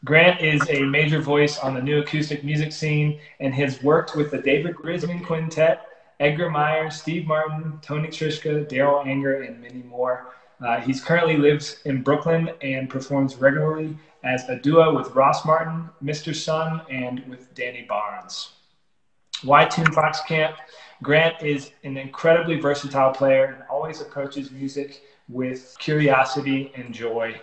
Grant is a major voice on the new acoustic music scene and has worked with the David Grisman Quintet, Edgar Meyer, Steve Martin, Tony Trischka, Daryl Anger, and many more. He's currently lives in Brooklyn and performs regularly as a duo with Ross Martin, Mr. Sun, and with Danny Barnes. Why Tunefox Camp? Grant is an incredibly versatile player and always approaches music with curiosity and joy.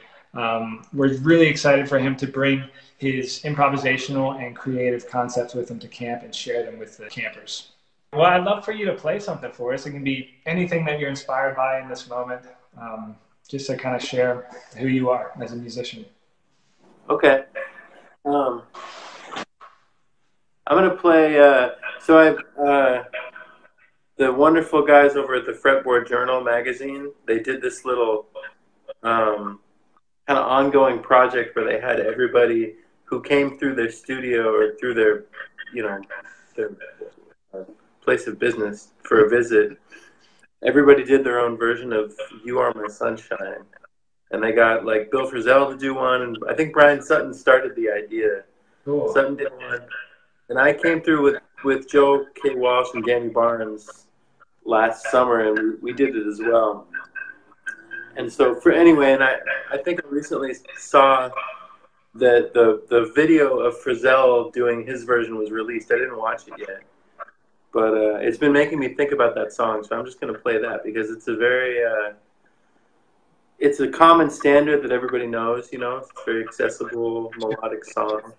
We're really excited for him to bring his improvisational and creative concepts with him to camp and share them with the campers. Well, I'd love for you to play something for us. It can be anything that you're inspired by in this moment, just to kind of share who you are as a musician. Okay. I'm going to play, the wonderful guys over at the Fretboard Journal magazine, they did this little kind of ongoing project where they had everybody who came through their studio or through their, their place of business for a visit. Everybody did their own version of You Are My Sunshine. And they got like Bill Frisell to do one, and I think Brian Sutton started the idea. Cool. Sutton did one. And I came through with Joe K. Walsh and Danny Barnes last summer, and we did it as well. And so and I think I recently saw that the video of Frisell doing his version was released. I didn't watch it yet, but it's been making me think about that song. So I'm just going to play that because it's a very it's a common standard that everybody knows. It's a very accessible melodic song,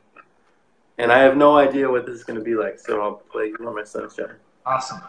and I have no idea what this is going to be like. So I'll play You Are My Sunshine. Awesome.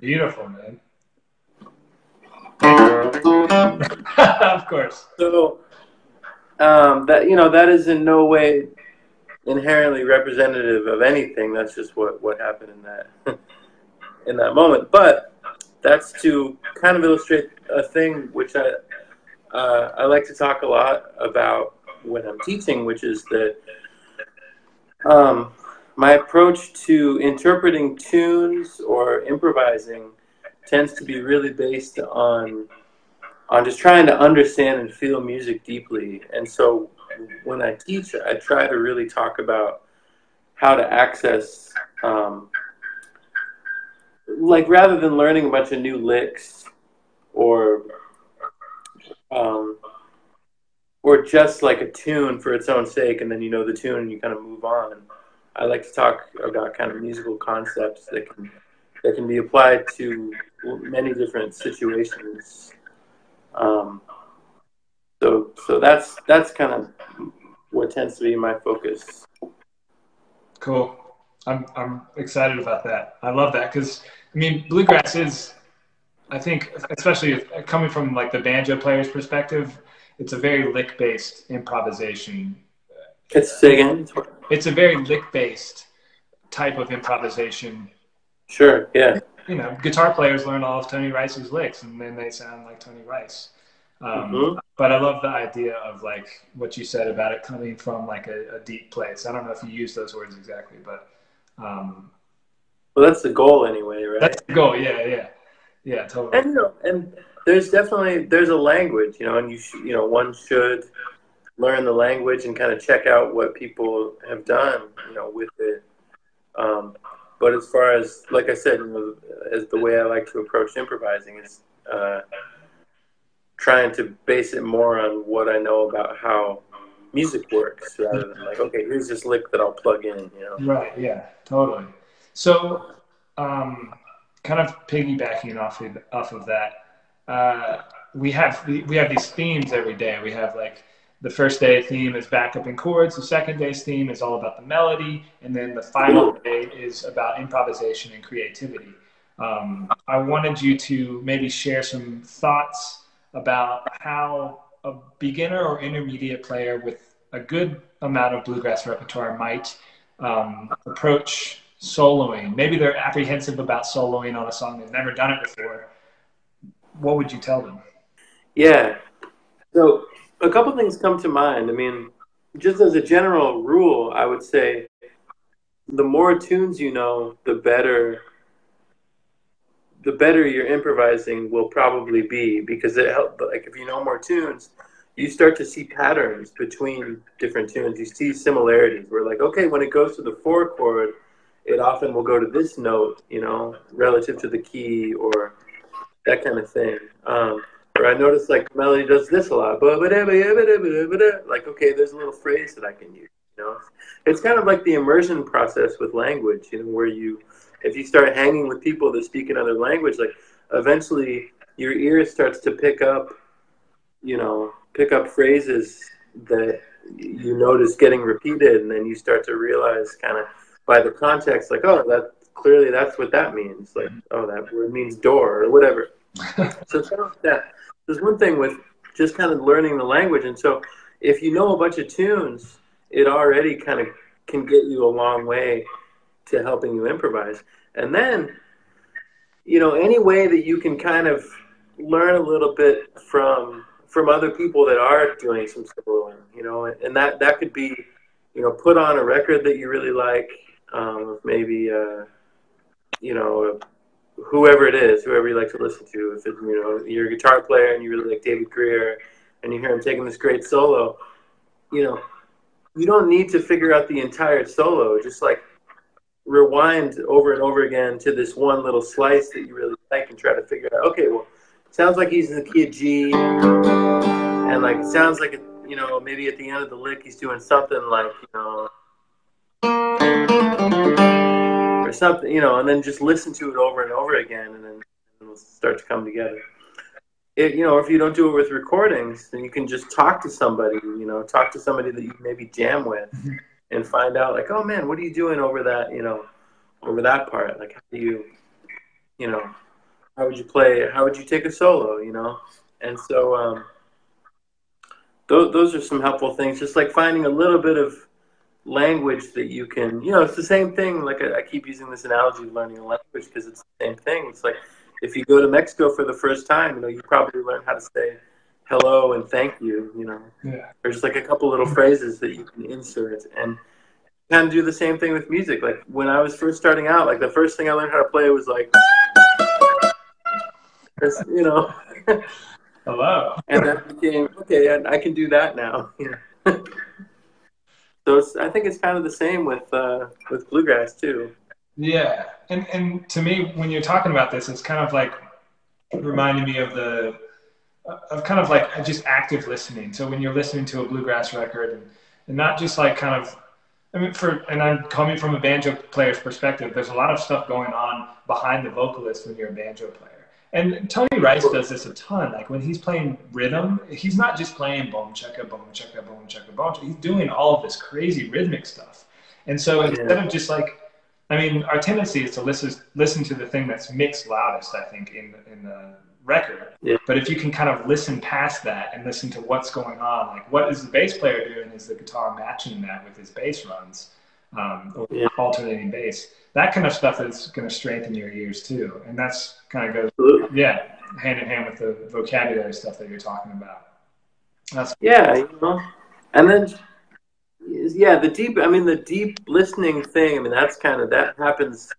Beautiful, man. Of course. So That, that is in no way inherently representative of anything. That's just what happened in that in that moment. But that's to kind of illustrate a thing which I like to talk a lot about when I'm teaching, which is that um, my approach to interpreting tunes or improvising tends to be really based on just trying to understand and feel music deeply. And so when I teach, I try to really talk about how to access, like rather than learning a bunch of new licks or um, or just like a tune for its own sake, and then you know the tune and you kind of move on. I like to talk about kind of musical concepts that can be applied to many different situations. Um, so that's kind of what tends to be my focus. Cool. I'm excited about that. I love that because I mean, bluegrass is, I think, especially coming from like the banjo player's perspective, it's a very lick based improvisation. It's again. It's a very lick based type of improvisation. Sure. Yeah. You know, guitar players learn all of Tony Rice's licks, and then they sound like Tony Rice. Mm-hmm. But I love the idea of like what you said about it coming from like a deep place. I don't know if you use those words exactly, but um, Well, that's the goal anyway, right? that's the goal. Yeah, yeah, yeah, totally. And there's definitely there's a language, and one should learn the language and kind of check out what people have done, with it. But as far as, like I said, as the way I like to approach improvising is trying to base it more on what I know about how music works, rather than like, okay, here's this lick that I'll plug in. Right. Yeah. Totally. So, kind of piggybacking off of that, we have these themes every day. We have like the first day theme is backup and chords. The second day's theme is all about the melody, and then the final day is about improvisation and creativity. I wanted you to maybe share some thoughts about how a beginner or intermediate player with a good amount of bluegrass repertoire might approach soloing. Maybe they're apprehensive about soloing on a song, they've never done it before. What would you tell them? Yeah. So a couple things come to mind. I mean, just as a general rule, I would say the more tunes you know, the better your improvising will probably be, because it helps. Like if you know more tunes, you start to see patterns between different tunes. You see similarities. Where like, okay, when it goes to the four chord, it often will go to this note, relative to the key or that kind of thing. Or I notice like melody does this a lot. Like, okay, there's a little phrase that I can use. It's kind of like the immersion process with language. Where if you start hanging with people that speak another language, like eventually your ear starts to pick up phrases that you notice getting repeated, and then you start to realize kind of by the context, like, oh, that's what that means. Like, oh, that word means door or whatever. So it's kind of like that. There's one thing with just kind of learning the language, and so if you know a bunch of tunes, it already kind of can get you a long way to helping you improvise. And then, any way that you can kind of learn a little bit from other people that are doing some soloing, and that could be, put on a record that you really like, maybe, whoever it is, whoever you like to listen to. If it's, you're a guitar player and you really like David Greer and you hear him taking this great solo, you don't need to figure out the entire solo. Just like rewind over and over again to this one little slice that you really like and try to figure out, okay, well, it sounds like he's in the key of G, and like it sounds like, maybe at the end of the lick he's doing something like, or something, and then just listen to it over and over again, and then it'll start to come together. If you don't do it with recordings, then you can just talk to somebody, that you maybe jam with, and find out, like, oh man, what are you doing over that, over that part? Like, how do you, how would you play? How would you take a solo? And so those are some helpful things. Just like finding a little bit of language that you can, it's the same thing. Like I keep using this analogy of learning a language because it's the same thing. It's like if you go to Mexico for the first time, you probably learn how to say hello and thank you, Yeah. There's like a couple little phrases that you can insert and kind of do the same thing with music. Like when I was first starting out, like the first thing I learned how to play was like, Hello. and that became, okay, I can do that now. So I think it's kind of the same with bluegrass too. Yeah, and to me, when you're talking about this, it's kind of like reminding me of kind of like just active listening. So when you're listening to a bluegrass record, and not just like kind of, I mean, and I'm coming from a banjo player's perspective, there's a lot of stuff going on behind the vocalist when you're a banjo player. And Tony Rice does this a ton. Like when he's playing rhythm, he's not just playing boom checka, boom checka, boom checka, boom checka. He's doing all of this crazy rhythmic stuff. And so instead of just like, I mean, our tendency is to listen to the thing that's mixed loudest, I think, in the record. Yeah. But if you can kind of listen past that and listen to what's going on, like what is the bass player doing? Is the guitar matching that with his bass runs, or alternating bass? That kind of stuff is going to strengthen your ears too, and that's kind of goes, hand in hand with the vocabulary stuff that you're talking about. That's and then the deep listening thing. I mean, that happens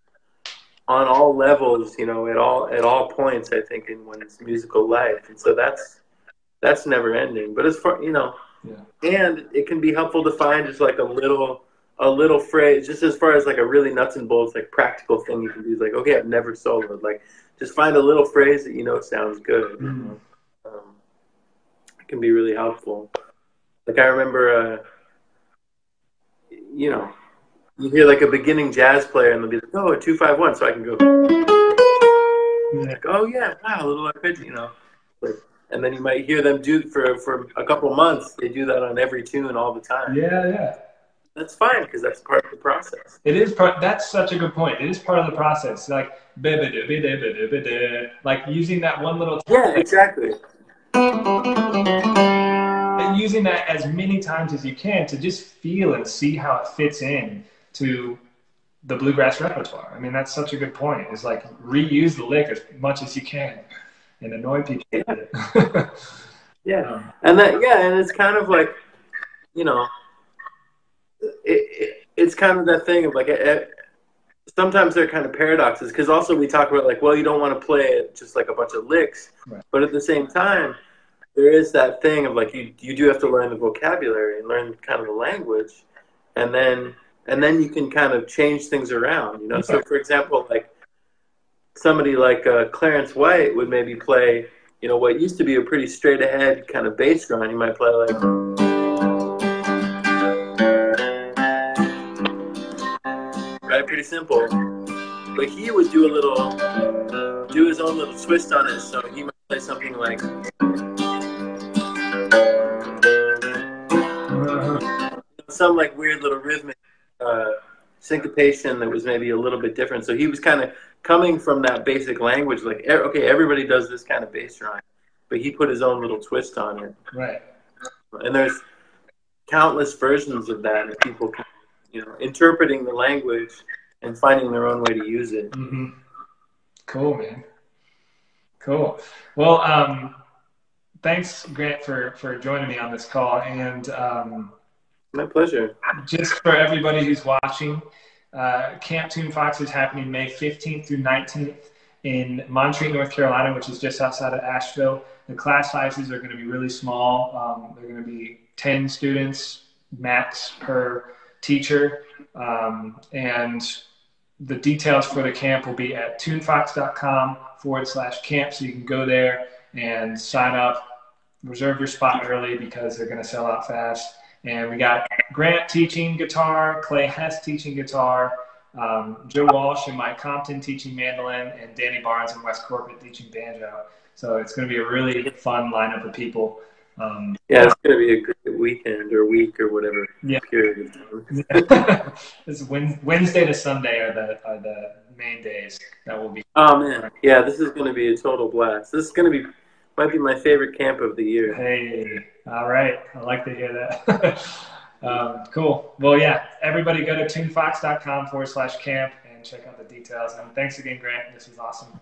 on all levels, at all points, I think, in one's musical life. And so that's never ending. But as far, and it can be helpful to find just like a little phrase, just as far as like a really nuts and bolts, like practical thing you can do. Like, okay, I've never soloed. Like, just find a little phrase that sounds good. It can be really helpful. Like I remember, you hear like a beginning jazz player and they'll be like, oh, a 2-5-1, so I can go. Like, oh yeah, wow, a little arpeggio, like, and then you might hear them do for a couple months. They do that on every tune all the time. Yeah. That's fine because that's part of the process. It is that's such a good point. It is part of the process. Like like using that one little exactly. And using that as many times as you can to just feel and see how it fits in to the bluegrass repertoire. I mean, that's such a good point. It's like reuse the lick as much as you can and annoy people. Yeah. And it's kind of like, it's kind of that thing of like, sometimes they're kind of paradoxes because also we talk about like, well, you don't want to play it just like a bunch of licks, right. But at the same time, there is that thing of like you do have to learn the vocabulary and learn kind of the language, and then you can kind of change things around, Okay. So for example, like somebody like Clarence White would maybe play, what used to be a pretty straight ahead kind of bass drum. He might play like, right, pretty simple, but he would do his own little twist on it. So he might play something like. Some like weird little rhythmic syncopation that was maybe a little bit different. So he was kind of coming from that basic language, like, okay, everybody does this kind of bass drum, but he put his own little twist on it. Right. And there's countless versions of that, and people, interpreting the language and finding their own way to use it. Mm-hmm. Cool, man. Cool. Well, thanks, Grant, for joining me on this call. And my pleasure. Just for everybody who's watching, Camp Tunefox is happening May 15th through 19th in Montreat, North Carolina, which is just outside of Asheville. The class sizes are going to be really small. They're going to be 10 students max per teacher. And the details for the camp will be at tunefox.com/camp. So you can go there and sign up, reserve your spot early because they're going to sell out fast. And we got Grant teaching guitar, Clay Hess teaching guitar, Joe Walsh and Mike Compton teaching mandolin, and Danny Barnes and Wes Corpet teaching banjo. So it's going to be a really fun lineup of people. It's going to be a great weekend or week or whatever period of time. It's Wednesday to Sunday are the main days that will be. Oh man, yeah, this is going to be a total blast. This is going to be might be my favorite camp of the year. Hey, all right. I like to hear that. Cool. Well, yeah, everybody go to tunefox.com/camp and check out the details. And thanks again, Grant. This was awesome.